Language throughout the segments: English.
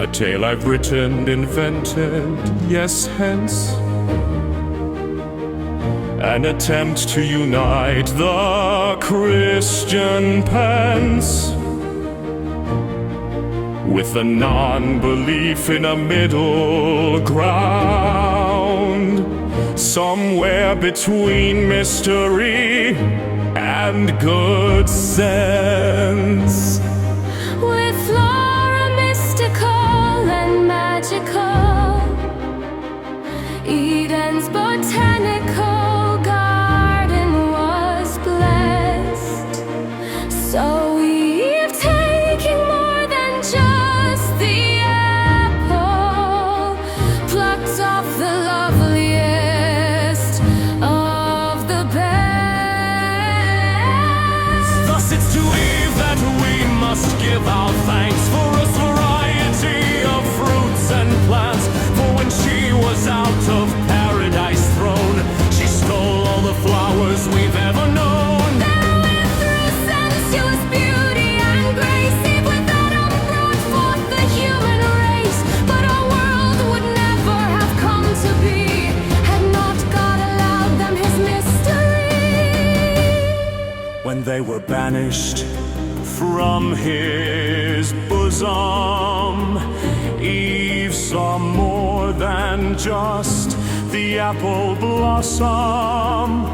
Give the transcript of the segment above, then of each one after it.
A tale I've written, invented, yes, hence an attempt to unite the Christian pence with the non-belief in a middle ground, somewhere between mystery and good sense. With Flora mystical and magical, Eden's botanical garden was blessed. So we've taken more than just the apple, plucked off the loveliest of the best. Thus it's to Eve that we must give our thanks for a variety of fruits and plants. For when she was out of paradise thrown, she stole all the flowers we've ever known. There went through sensuous beauty and grace, Eve with Adam brought forth the human race. But our world would never have come to be had not God allowed them his mystery. When they were banished from his bosom, Eve saw more than just the apple blossom,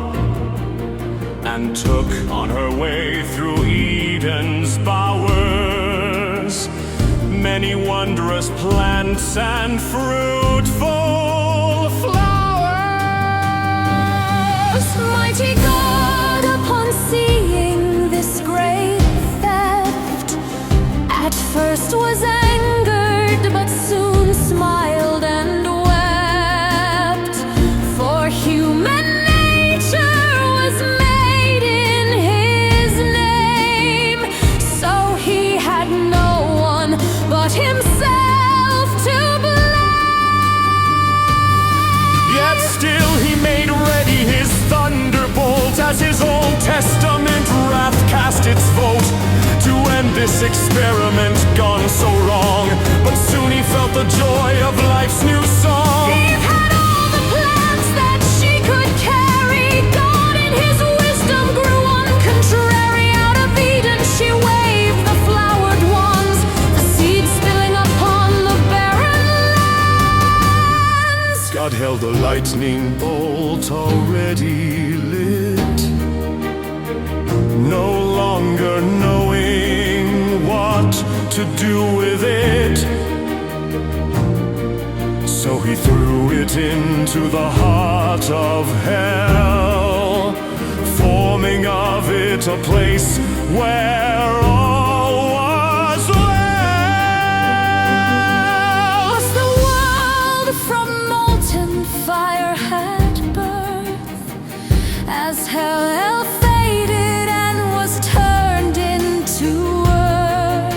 and took on her way through Eden's bowers many wondrous plants and fruitful flowers. Mighty God, upon seeing this great theft, at first was angered, but soon smiled and wept. For human nature was made in his name, so he had no one but himself to blame. Yet still he made ready his thunderbolt, as his Old Testament wrath cast its vote to end this experiment gone so wrong. But soon he felt the joy of life's new song. Eve had all the plants that she could carry. God in his wisdom grew one contrary. Out of Eden she waved the flowered ones, the seed spilling upon the barren lands. God held a lightning bolt already lit, no longer knowing what to do with it. So he threw it into the heart of hell, forming of it a place where all was well. Was the world from molten fire had birth, as hell faded and was turned into earth.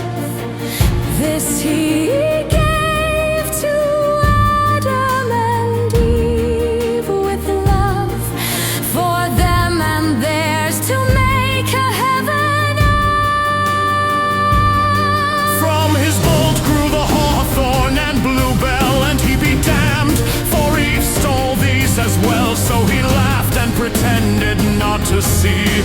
This he gave to Adam and Eve with love for them and theirs, to make a heaven earth. From his bolt grew the hawthorn and bluebell, and he be damned, for Eve stole these as well. So he laughed and pretended not to see,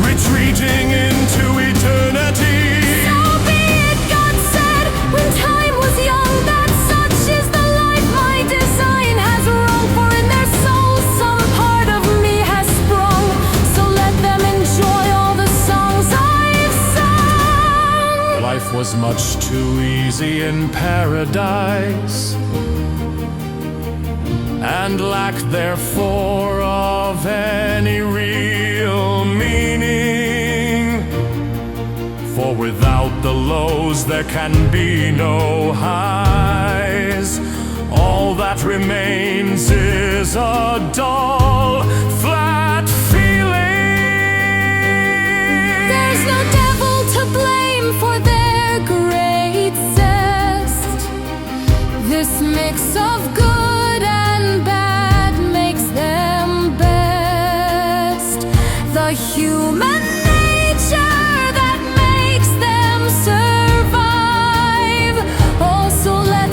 retreating into eternity. So be it, God said, when time was young, that such is the life my design has wrung. For in their souls some part of me has sprung, so let them enjoy all the songs I've sung. Life was much too easy in paradise, and lacked therefore of any real meaning. For without the lows there can be no highs. All that remains is a dull, flat feeling. There's no devil to blame for their great zest. This mix of good and bad makes them best. The human nature that makes them survive also left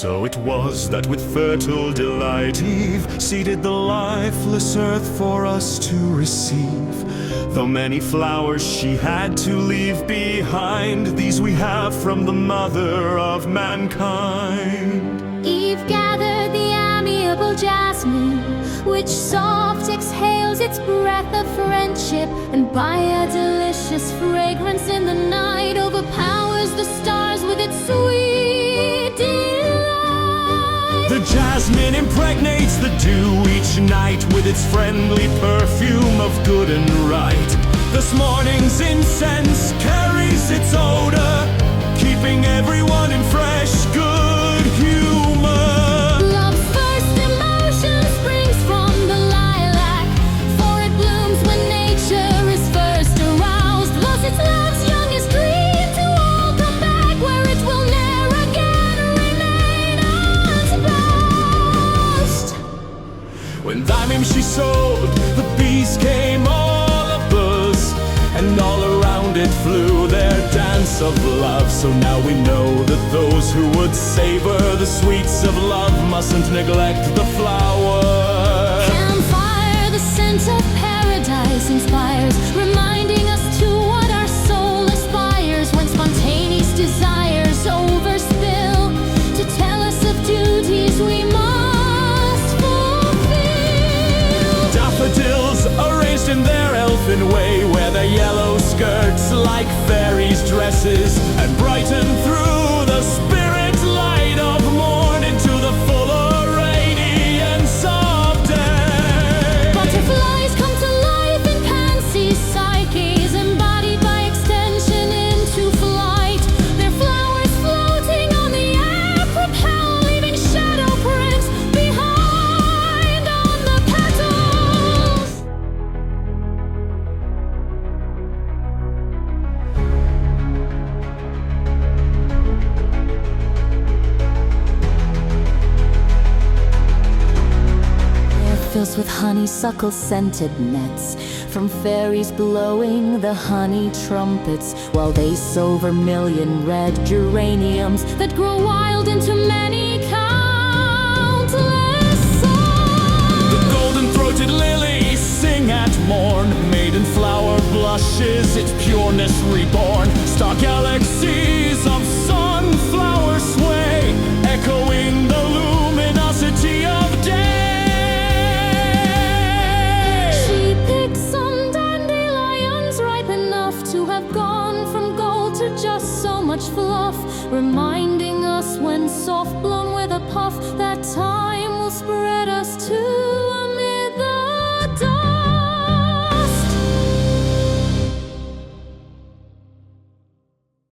So it was that with fertile delight Eve seeded the lifeless earth for us to receive. Though many flowers she had to leave behind, these we have from the mother of mankind. Eve gathered the amiable jasmine, which soft exhales its breath of friendship, and by a delicious fragrance in the night overpowers the stars with its sweet delight. The jasmine impregnates the dew each night with its friendly perfume of good and right. This morning's incense carries its odor, keeping everyone in fresh good humor. Love's first emotion springs from the lilac, for it blooms when nature is first aroused. Thus its love's youngest dream to all come back, where it will ne'er again remain unspoused. When thyme she sowed, the bees came all abuzz, and all around it flew their dance of love. So now we know that those who would savor the sweets of love mustn't neglect the flower. Campfire, the scent of paradise inspires, reminding us to what our soul aspires, when spontaneous desires overspill to tell us of duties we must fulfill. Daffodils arranged in their elfin way wear their yellow skirts like fairies' dresses, and brighten through the spirit light of morn into the fuller radiance of day. Butterflies come to life in Pansy's psyches, embodied by extension into flight. Their flowers floating on the air propel, leaving shadow prints behind on the petals. Fills with honeysuckle-scented nets, from fairies blowing the honey trumpets, while they sow vermilion red geraniums that grow wild into many countless songs. The golden-throated lilies sing at morn, maiden flower blushes, its pureness reborn. Star galaxies of sunflower sway, echoing the luminosity of day. To have gone from gold to just so much fluff, reminding us when soft blown with a puff that time will spread us to